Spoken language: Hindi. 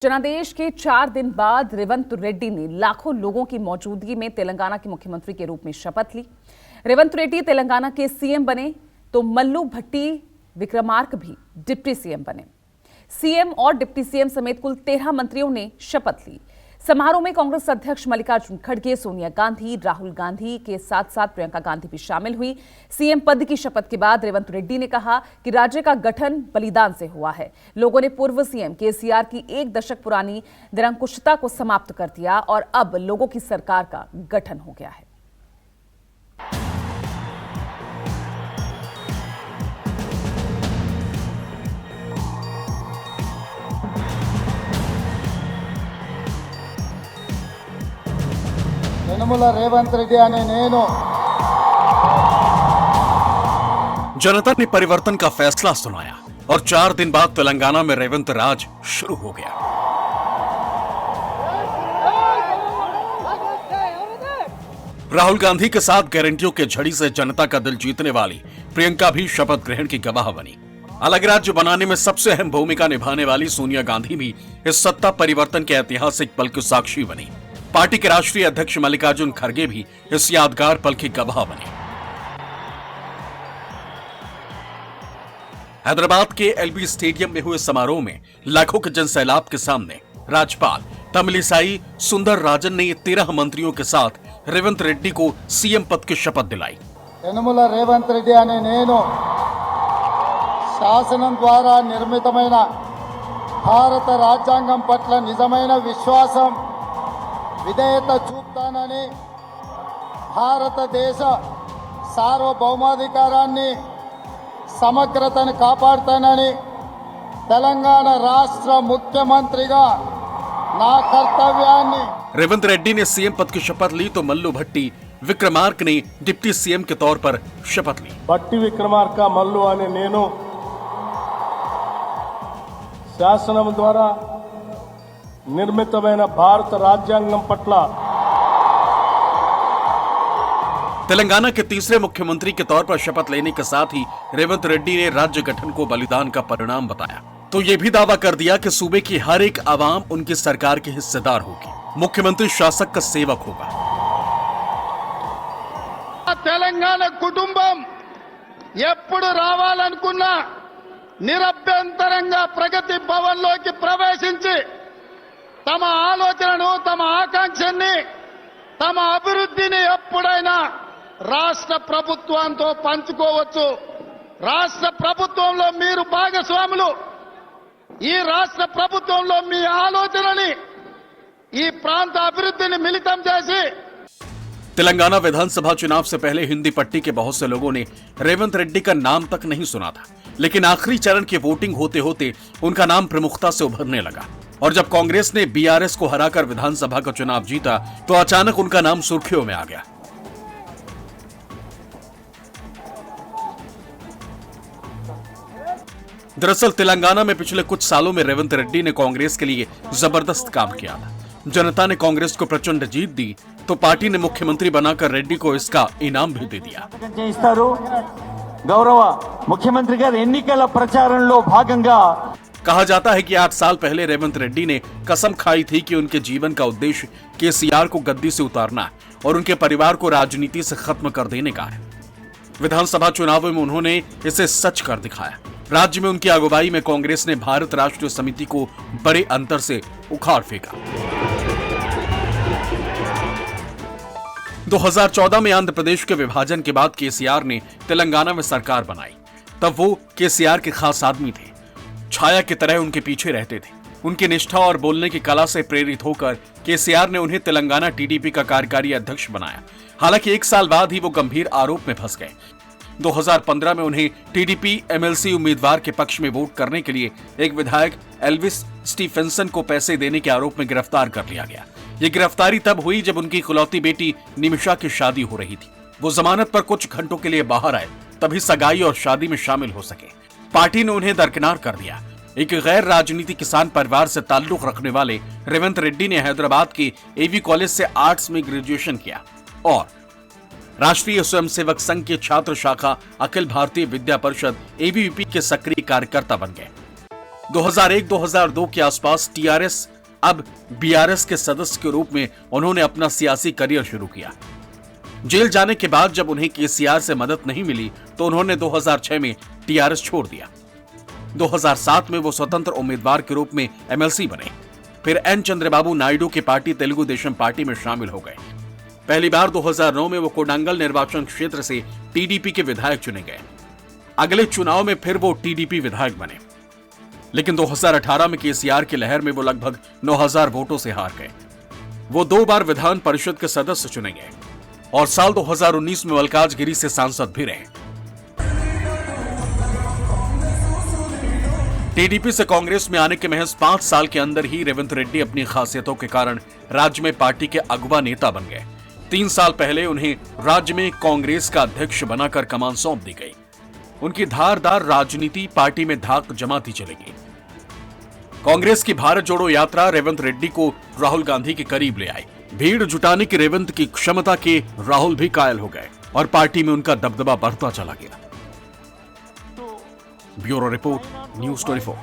जनादेश के 4 दिन बाद रेवंत रेड्डी ने लाखों लोगों की मौजूदगी में तेलंगाना के मुख्यमंत्री के रूप में शपथ ली। रेवंत रेड्डी तेलंगाना के सीएम बने तो मल्लू भट्टी विक्रमार्क भी डिप्टी सीएम बने। सीएम और डिप्टी सीएम समेत कुल 13 मंत्रियों ने शपथ ली। समारोह में कांग्रेस अध्यक्ष मल्लिकार्जुन खड़गे, सोनिया गांधी, राहुल गांधी के साथ साथ प्रियंका गांधी भी शामिल हुई। सीएम पद की शपथ के बाद रेवंत रेड्डी ने कहा कि राज्य का गठन बलिदान से हुआ है। लोगों ने पूर्व सीएम केसीआर की 1 दशक पुरानी निरंकुशता को समाप्त कर दिया और अब लोगों की सरकार का गठन हो गया है। रेवंत रेड्डी अने नेनु जनता ने परिवर्तन का फैसला सुनाया और 4 दिन बाद तेलंगाना में रेवंत राज शुरू हो गया। राहुल गांधी के साथ गारंटियों के झड़ी से जनता का दिल जीतने वाली प्रियंका भी शपथ ग्रहण की गवाह बनी। अलग राज्य बनाने में सबसे अहम भूमिका निभाने वाली सोनिया गांधी भी इस सत्ता परिवर्तन के ऐतिहासिक पल की साक्षी बनी। पार्टी के राष्ट्रीय अध्यक्ष मल्लिकार्जुन खड़गे भी इस यादगार पल की गवाह बने। हैदराबाद के एलबी स्टेडियम में हुए समारोह में लाखों के जनसैलाब के सामने राज्यपाल तमिलिसाई सुंदर राजन ने 13 मंत्रियों के साथ रेवंत रेड्डी को सीएम पद की शपथ दिलाई। यनमुला रेवंत रेड्डी अने नेनु शासनं द्वारा निर्मितमैन भारत राज्यांगं पट्ल निजमैन विश्वासं विधेयता చూపుతానని భారతదేశ సార్వభౌమాధికారాన్ని సమగ్రతను కాపాడుతానని తెలంగాణ రాష్ట్ర ముఖ్యమంత్రిగా నా కర్తవ్యాన్ని। रेवंत रेड्डी ने सीएम पद की शपथ ली तो मल्लू भट्टी विक्रमार्क ने डिप्टी सीएम के तौर पर शपथ ली। भट्टी विक्रमार्क मल्लू अने नेनु शासనం द्वारा निर्मितమైన भारत राज्यांगం పట్ల तेलंगाना के तीसरे मुख्यमंत्री के तौर पर शपथ लेने के साथ ही रेवंत रेड्डी ने राज्य गठन को बलिदान का परिणाम बताया तो ये भी दावा कर दिया कि सूबे की हर एक आवाम उनकी सरकार की हिस्सेदार होगी। मुख्यमंत्री शासक का सेवक होगा। తెలంగాణ కుటుంబం ఎప్పుడు రావాలనుకున్నా నిరభ్యంతరంగా ప్రగతి భవన్లోకి ప్రవేశించి తమ ఆలోచనను, తమ ఆకాంక్షని, తమ అభివృద్ధిని ఎప్పుడైనా రాష్ట్ర ప్రభుత్వంతో పంచుకోవచ్చు। రాష్ట్ర ప్రభుత్వంలో మీరు భాగస్వాములు। ఈ రాష్ట్ర ప్రభుత్వంలో మీ ఆలోచనని, ఈ ప్రాంత అభివృద్ధిని మిళితం చేసి। तेलंगाना विधानसभा चुनाव से पहले हिंदी पट्टी के बहुत से लोगों ने रेवंत रेड्डी का नाम तक नहीं सुना था, लेकिन आखिरी चरण की वोटिंग होते होते उनका नाम प्रमुखता से उभरने लगा और जब कांग्रेस ने बीआरएस को हराकर विधानसभा का चुनाव जीता तो अचानक उनका नाम सुर्खियों में आ गया। दरअसल तेलंगाना में पिछले कुछ सालों में रेवंत रेड्डी ने कांग्रेस के लिए जबरदस्त काम किया था। जनता ने कांग्रेस को प्रचंड जीत दी तो पार्टी ने मुख्यमंत्री बनाकर रेड्डी को इसका इनाम भी दे दिया। गौरव मुख्यमंत्री गारु एन्निकल प्रचारंलो भागंगा कहा जाता है कि 8 साल पहले रेवंत रेड्डी ने कसम खाई थी कि उनके जीवन का उद्देश्य केसीआर को गद्दी से उतारना और उनके परिवार को राजनीति से खत्म कर देने का है। विधानसभा चुनावों में उन्होंने इसे सच कर दिखाया। राज्य में उनकी अगुवाई में कांग्रेस ने भारत राष्ट्रीय समिति को बड़े अंतर से उखाड़ फेंका। 2014 में आंध्र प्रदेश के विभाजन के बाद केसीआर ने तेलंगाना में सरकार बनाई। तब वो केसीआर के खास आदमी थे, छाया की तरह उनके पीछे रहते थे। उनकी निष्ठा और बोलने की कला से प्रेरित होकर केसीआर ने उन्हें तेलंगाना टीडीपी का कार्यकारी अध्यक्ष बनाया। हालांकि 1 साल बाद ही वो गंभीर आरोप में फंस गए। 2015 में उन्हें टीडीपी एमएलसी उम्मीदवार के पक्ष में वोट करने के लिए एक विधायक एल्विस स्टीफेंसन को पैसे देने के आरोप में गिरफ्तार कर लिया गया। ये गिरफ्तारी तब हुई जब उनकी इकलौती बेटी निमिषा की शादी हो रही थी। वो जमानत पर कुछ घंटों के लिए बाहर आए, तभी सगाई और शादी में शामिल हो सके। पार्टी ने उन्हें दरकिनार कर दिया। एक गैर राजनीति किसान परिवार से ताल्लुक रखने वाले रेवंत रेड्डी ने हैदराबाद के एवी कॉलेज से आर्ट्स में ग्रेजुएशन किया और राष्ट्रीय स्वयंसेवक संघ के छात्र शाखा अखिल भारतीय विद्या परिषद एबीवीपी के सक्रिय कार्यकर्ता बन गए। 2001-2002 के आसपास टीआरएस अब बीआरएस के सदस्य के रूप में उन्होंने अपना सियासी करियर शुरू किया। जेल जाने के बाद जब उन्हें केसीआर से मदद नहीं मिली तो उन्होंने 2006 में टीआरएस छोड़ दिया। 2007 में वो स्वतंत्र उम्मीदवार के रूप में एमएलसी बने। फिर एन चंद्रबाबू नायडू की पार्टी तेलुगु देशम पार्टी में शामिल हो गए। पहली बार 2009 में वो कोडांगल निर्वाचन क्षेत्र से टीडीपी के विधायक चुने गए। अगले चुनाव में फिर वो टीडीपी विधायक बने, लेकिन 2018 में केसीआर की लहर में वो लगभग 9000 वोटों से हार गए। वो 2 बार विधान परिषद के सदस्य चुने गए और साल 2019 में मल्काजगिरी से सांसद भी रहे। टीडीपी से कांग्रेस में आने के महज 5 साल के अंदर ही रेवंत रेड्डी अपनी खासियतों के कारण राज्य में पार्टी के अगवा नेता बन गए। 3 साल पहले उन्हें राज्य में कांग्रेस का अध्यक्ष बनाकर कमान सौंप दी गई। उनकी धारदार राजनीति पार्टी में धाक जमाती चलेगी। कांग्रेस की भारत जोड़ो यात्रा रेवंत रेड्डी को राहुल गांधी के करीब ले आई। भीड़ जुटाने की रेवंत की क्षमता के राहुल भी कायल हो गए और पार्टी में उनका दबदबा बढ़ता चला गया। Bureau report, news 24।